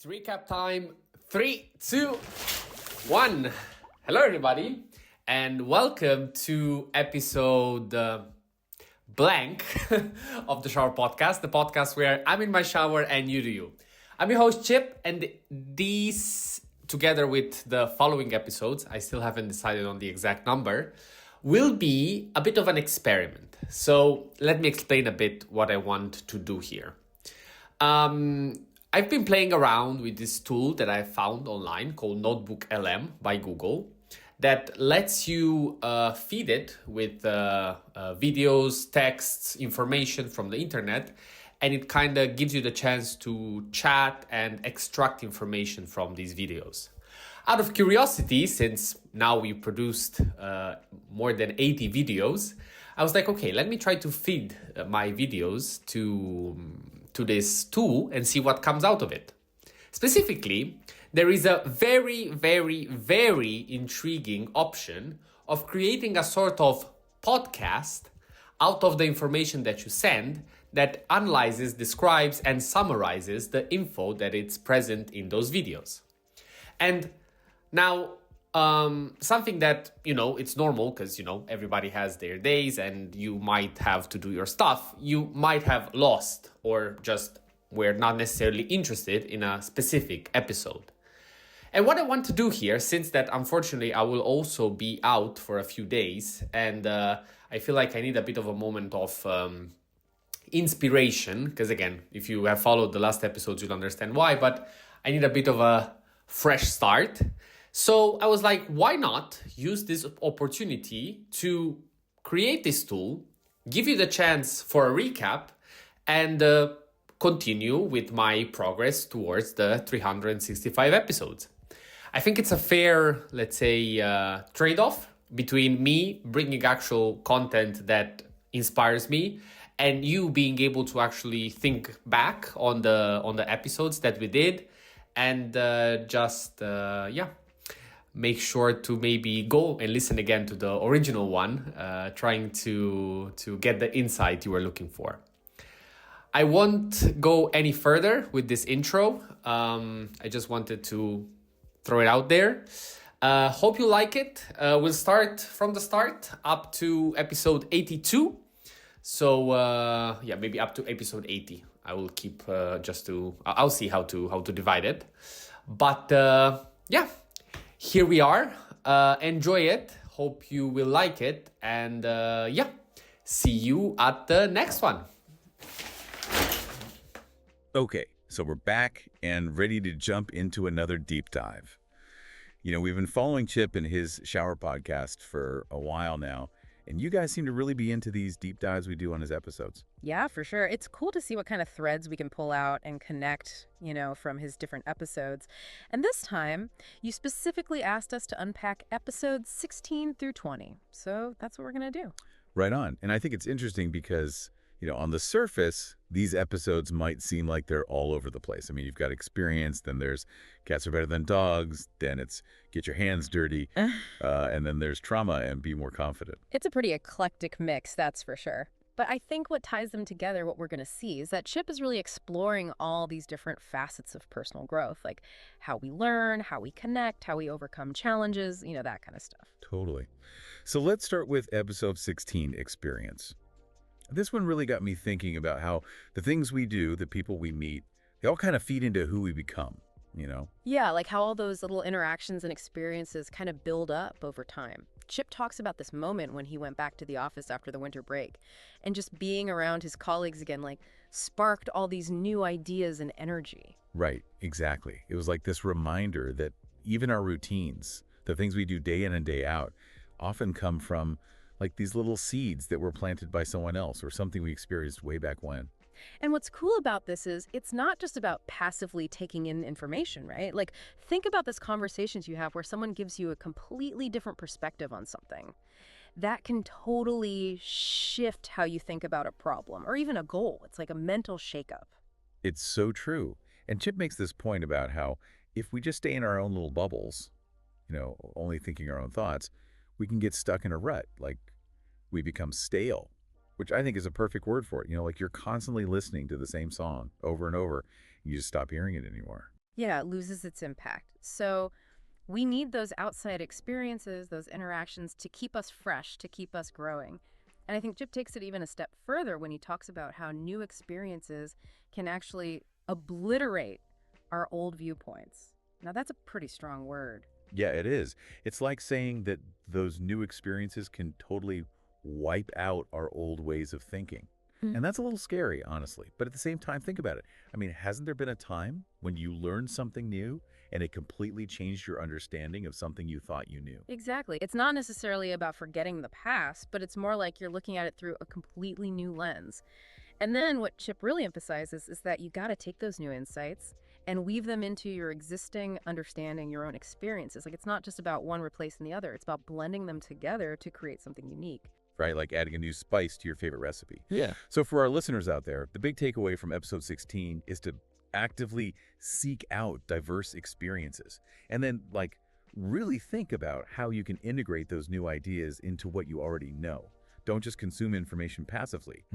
It's recap time. 3, 2, 1. Hello, everybody, and welcome to episode blank of the Shower Podcast, the podcast where I'm in my shower and you do you. I'm your host, Chip, and these, together with the following episodes, I still haven't decided on the exact number, will be a bit of an experiment. So let me explain a bit what I want to do here. I've been playing around with this tool that I found online called Notebook LM by Google that lets you feed it with videos, texts, information from the internet, and it kind of gives you the chance to chat and extract information from these videos. Out of curiosity, since now we produced more than 80 videos, I was like, okay, let me try to feed my videos to this tool and see what comes out of it. Specifically, there is a very, very, very intriguing option of creating a sort of podcast out of the information that you send that analyzes, describes, and summarizes the info that it's present in those videos. And now, something that, it's normal because, everybody has their days and you might have to do your stuff. You might have lost or just were not necessarily interested in a specific episode. And what I want to do here, since that unfortunately I will also be out for a few days and I feel like I need a bit of a moment of inspiration, because again, if you have followed the last episodes, you'll understand why, but I need a bit of a fresh start. So I was like, why not use this opportunity to create this tool, give you the chance for a recap, and continue with my progress towards the 365 episodes. I think it's a fair, let's say, trade-off between me bringing actual content that inspires me and you being able to actually think back on the episodes that we did and make sure to maybe go and listen again to the original one, trying to get the insight you were looking for. I won't go any further with this intro. I just wanted to throw it out there. Hope you like it. We'll start from the start up to episode 82. So maybe up to episode 80. I will keep I'll see how to divide it. But here we are. Enjoy it. Hope you will like it. And see you at the next one. Okay, so we're back and ready to jump into another deep dive. We've been following Chip and his shower podcast for a while now, and you guys seem to really be into these deep dives we do on his episodes. Yeah, for sure. It's cool to see what kind of threads we can pull out and connect, from his different episodes. And this time, you specifically asked us to unpack episodes 16 through 20. So that's what we're going to do. Right on. And I think it's interesting because, on the surface, these episodes might seem like they're all over the place. I mean, you've got experience, then there's cats are better than dogs, then it's get your hands dirty, and then there's trauma and be more confident. It's a pretty eclectic mix, that's for sure. But I think what ties them together, what we're going to see, is that Chip is really exploring all these different facets of personal growth, like how we learn, how we connect, how we overcome challenges, that kind of stuff. Totally. So let's start with episode 16, Experience. This one really got me thinking about how the things we do, the people we meet, they all kind of feed into who we become, Yeah, like how all those little interactions and experiences kind of build up over time. Chip talks about this moment when he went back to the office after the winter break, and just being around his colleagues again, sparked all these new ideas and energy. Right, exactly. It was like this reminder that even our routines, the things we do day in and day out, often come from these little seeds that were planted by someone else or something we experienced way back when. And what's cool about this is it's not just about passively taking in information, right? Think about this conversations you have where someone gives you a completely different perspective on something. That can totally shift how you think about a problem or even a goal. It's like a mental shakeup. It's so true. And Chip makes this point about how if we just stay in our own little bubbles, only thinking our own thoughts, we can get stuck in a rut. We become stale, which I think is a perfect word for it. You're constantly listening to the same song over and over. You just stop hearing it anymore. Yeah, it loses its impact. So we need those outside experiences, those interactions to keep us fresh, to keep us growing. And I think Chip takes it even a step further when he talks about how new experiences can actually obliterate our old viewpoints. Now, that's a pretty strong word. Yeah, it is. It's like saying that those new experiences can totally wipe out our old ways of thinking. Mm. And that's a little scary, honestly. But at the same time, think about it. I mean, hasn't there been a time when you learned something new and it completely changed your understanding of something you thought you knew? Exactly. It's not necessarily about forgetting the past, but it's more like you're looking at it through a completely new lens. And then what Chip really emphasizes is that you got to take those new insights and weave them into your existing understanding, your own experiences. Like it's not just about one replacing the other, it's about blending them together to create something unique. Right? Like adding a new spice to your favorite recipe. Yeah. So for our listeners out there, the big takeaway from episode 16 is to actively seek out diverse experiences and then really think about how you can integrate those new ideas into what you already know. Don't just consume information passively.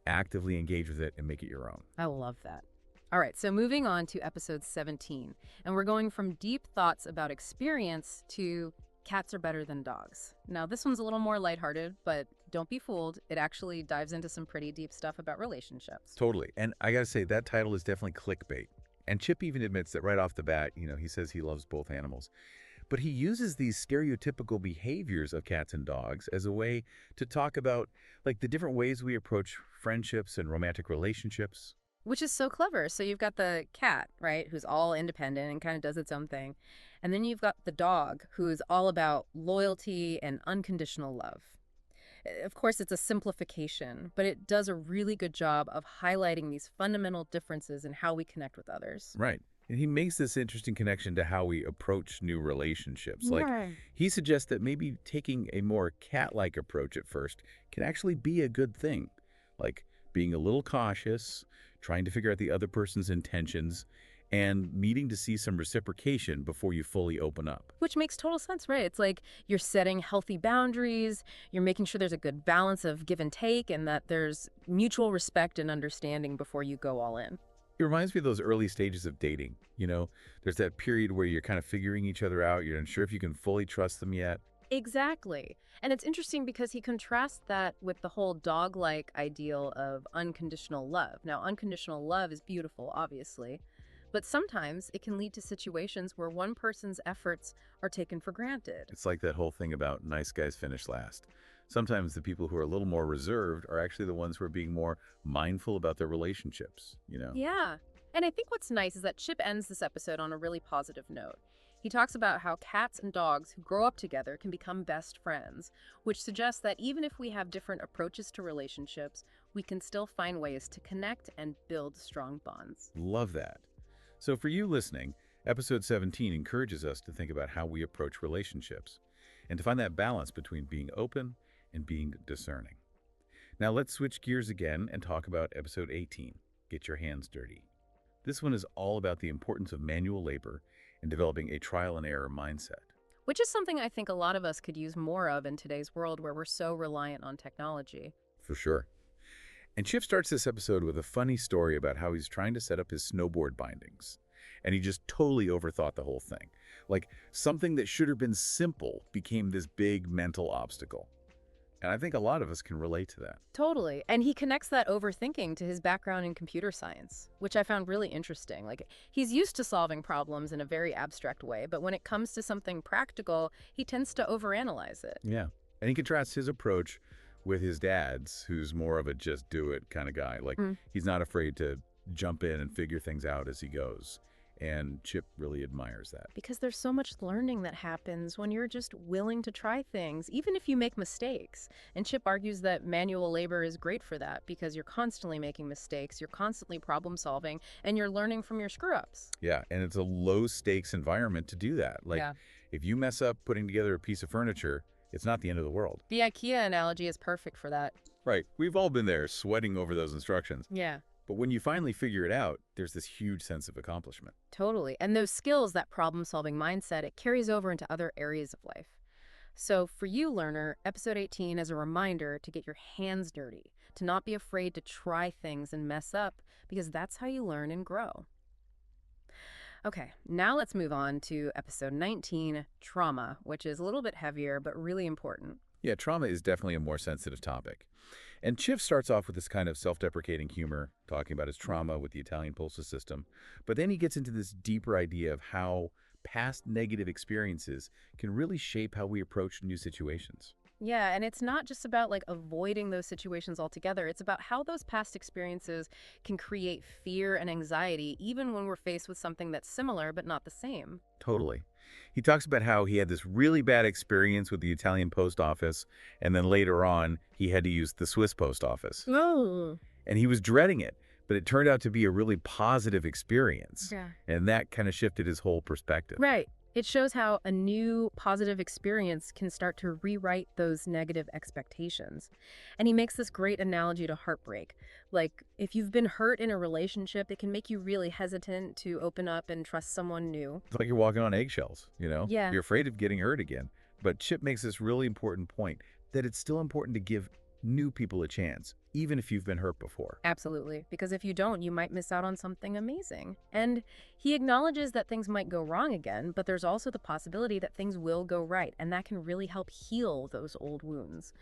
Actively engage with it and make it your own. I love that. All right, so moving on to episode 17, and we're going from deep thoughts about experience to cats are better than dogs. Now, this one's a little more lighthearted, but don't be fooled. It actually dives into some pretty deep stuff about relationships. Totally. And I gotta say, that title is definitely clickbait. And Chip even admits that right off the bat, he says he loves both animals. But he uses these stereotypical behaviors of cats and dogs as a way to talk about the different ways we approach friendships and romantic relationships. Which is so clever. So you've got the cat, right, who's all independent and kind of does its own thing. And then you've got the dog, who's all about loyalty and unconditional love. Of course, it's a simplification, but it does a really good job of highlighting these fundamental differences in how we connect with others. Right. And he makes this interesting connection to how we approach new relationships. Right. He suggests that maybe taking a more cat-like approach at first can actually be a good thing. Like being a little cautious, trying to figure out the other person's intentions, and needing to see some reciprocation before you fully open up. Which makes total sense, right? It's like you're setting healthy boundaries, you're making sure there's a good balance of give and take, and that there's mutual respect and understanding before you go all in. It reminds me of those early stages of dating. There's that period where you're kind of figuring each other out. You're unsure if you can fully trust them yet. Exactly. And it's interesting because he contrasts that with the whole dog-like ideal of unconditional love. Now, unconditional love is beautiful, obviously, but sometimes it can lead to situations where one person's efforts are taken for granted. It's like that whole thing about nice guys finish last. Sometimes the people who are a little more reserved are actually the ones who are being more mindful about their relationships. Yeah. And I think what's nice is that Chip ends this episode on a really positive note. He talks about how cats and dogs who grow up together can become best friends, which suggests that even if we have different approaches to relationships, we can still find ways to connect and build strong bonds. Love that. So for you listening, episode 17 encourages us to think about how we approach relationships and to find that balance between being open and being discerning. Now let's switch gears again and talk about episode 18, Get Your Hands Dirty. This one is all about the importance of manual labor and developing a trial and error mindset. Which is something I think a lot of us could use more of in today's world where we're so reliant on technology. For sure. And Chip starts this episode with a funny story about how he's trying to set up his snowboard bindings. And he just totally overthought the whole thing. Like something that should have been simple became this big mental obstacle. And I think a lot of us can relate to that. Totally. And he connects that overthinking to his background in computer science, which I found really interesting. Like, he's used to solving problems in a very abstract way, but when it comes to something practical, he tends to overanalyze it. Yeah. And he contrasts his approach with his dad's, who's more of a just do it kind of guy. Like, he's not afraid to jump in and figure things out as he goes. And Chip really admires that. Because there's so much learning that happens when you're just willing to try things, even if you make mistakes. And Chip argues that manual labor is great for that because you're constantly making mistakes, you're constantly problem solving, and you're learning from your screw-ups. Yeah, and it's a low-stakes environment to do that. Like, if you mess up putting together a piece of furniture, it's not the end of the world. The IKEA analogy is perfect for that. Right. We've all been there, sweating over those instructions. Yeah. But when you finally figure it out, there's this huge sense of accomplishment. Totally. And those skills, that problem-solving mindset, it carries over into other areas of life. So for you, learner, episode 18 is a reminder to get your hands dirty, to not be afraid to try things and mess up, because that's how you learn and grow. Okay, now let's move on to episode 19, trauma, which is a little bit heavier but really important. Yeah, trauma is definitely a more sensitive topic. And Chip starts off with this kind of self-deprecating humor, talking about his trauma with the Italian postal system. But then he gets into this deeper idea of how past negative experiences can really shape how we approach new situations. Yeah, and it's not just about like avoiding those situations altogether. It's about how those past experiences can create fear and anxiety, even when we're faced with something that's similar but not the same. Totally. He talks about how he had this really bad experience with the Italian post office, and then later on, he had to use the Swiss post office. Oh. And he was dreading it, but it turned out to be a really positive experience. Yeah. And that kind of shifted his whole perspective. Right. It shows how a new positive experience can start to rewrite those negative expectations. And he makes this great analogy to heartbreak. Like, if you've been hurt in a relationship, it can make you really hesitant to open up and trust someone new. It's like you're walking on eggshells, you know? Yeah. You're afraid of getting hurt again. But Chip makes this really important point that it's still important to give new people a chance, even if you've been hurt before. Absolutely. Because if you don't, you might miss out on something amazing. And he acknowledges that things might go wrong again, but there's also the possibility that things will go right. And that can really help heal those old wounds.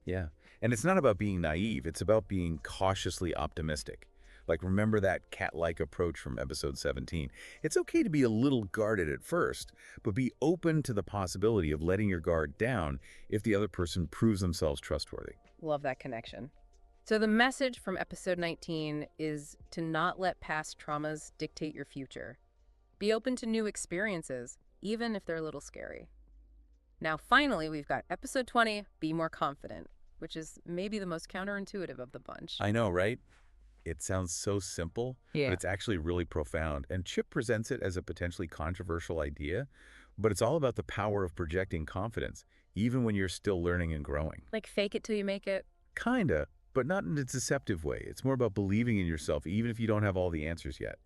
Yeah. And it's not about being naive. It's about being cautiously optimistic. Like, remember that cat-like approach from episode 17. It's okay to be a little guarded at first, but be open to the possibility of letting your guard down if the other person proves themselves trustworthy. Love that connection. So the message from episode 19 is to not let past traumas dictate your future. Be open to new experiences, even if they're a little scary. Now, finally, we've got episode 20, Be More Confident, which is maybe the most counterintuitive of the bunch. I know, right? It sounds so simple, Yeah. but it's actually really profound. And Chip presents it as a potentially controversial idea, but it's all about the power of projecting confidence, even when you're still learning and growing. Like fake it till you make it. Kinda, but not in a deceptive way. It's more about believing in yourself, even if you don't have all the answers yet.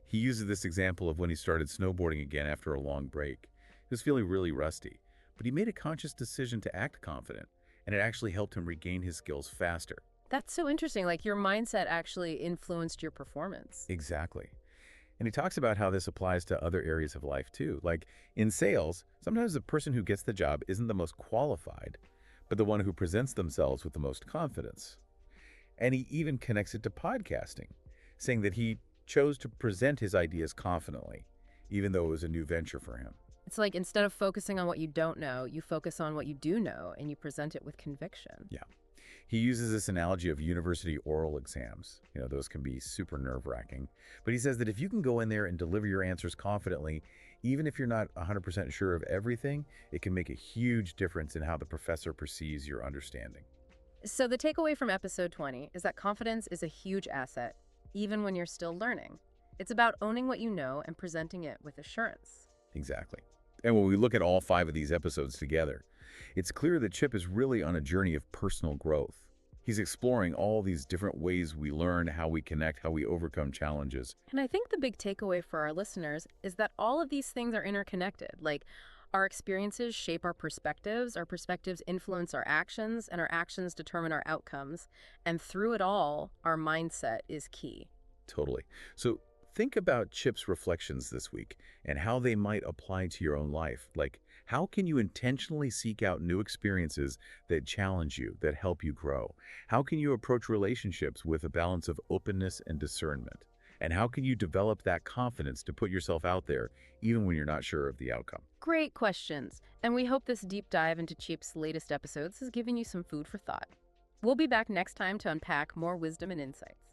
He uses this example of when he started snowboarding again after a long break. He was feeling really rusty, but he made a conscious decision to act confident, and it actually helped him regain his skills faster. That's so interesting. Like your mindset actually influenced your performance. Exactly. And he talks about how this applies to other areas of life too. Like in sales, sometimes the person who gets the job isn't the most qualified, but the one who presents themselves with the most confidence. And he even connects it to podcasting, saying that he chose to present his ideas confidently, even though it was a new venture for him. It's like instead of focusing on what you don't know, you focus on what you do know and you present it with conviction. Yeah. He uses this analogy of university oral exams. You know, those can be super nerve-wracking. But he says that if you can go in there and deliver your answers confidently, even if you're not 100% sure of everything, it can make a huge difference in how the professor perceives your understanding. So the takeaway from episode 20 is that confidence is a huge asset, even when you're still learning. It's about owning what you know and presenting it with assurance. Exactly. And when we look at all 5 of these episodes together, it's clear that Chip is really on a journey of personal growth. He's exploring all these different ways we learn, how we connect, how we overcome challenges. And I think the big takeaway for our listeners is that all of these things are interconnected. Like our experiences shape our perspectives influence our actions, and our actions determine our outcomes. And through it all, our mindset is key. Totally. So think about Chip's reflections this week and how they might apply to your own life. Like, how can you intentionally seek out new experiences that challenge you, that help you grow? How can you approach relationships with a balance of openness and discernment? And how can you develop that confidence to put yourself out there, even when you're not sure of the outcome? Great questions. And we hope this deep dive into Chip's latest episodes has given you some food for thought. We'll be back next time to unpack more wisdom and insights.